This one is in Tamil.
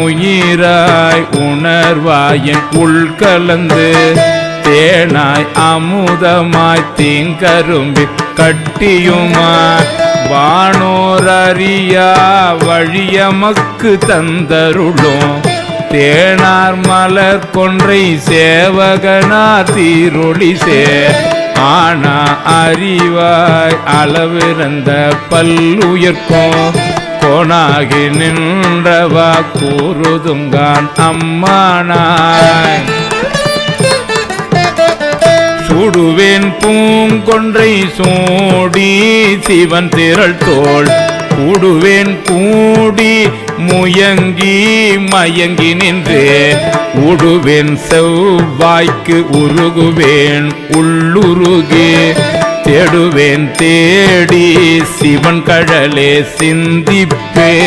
உயிராய் உணர்வாயின் உள்கலந்து தேனாய் அமுதமாய் தீங்கரும்பி கட்டியுமாய் வானோர் அறியா வழியமக்கு தந்தருளும் தேனார் மலர் கொன்றை சேவகனார் தீரொளி சே ஆனா அறிவாய் அளவிறந்த பல்லுயிர்க்கும் கோணாகி நின்றவா கூறுதுங்கான் அம்மானாய் சுடுவேன் பூங்கொன்றை சூடி சிவன் திரள் தோள் கூடுவேன் கூடி முயங்கி மயங்கி நின்று உடுவேன் செவ்வாய்க்கு உருகுவேன் உள்ளுருகே தேடுவேன் தேடி சிவன் கடலே சிந்திப்பே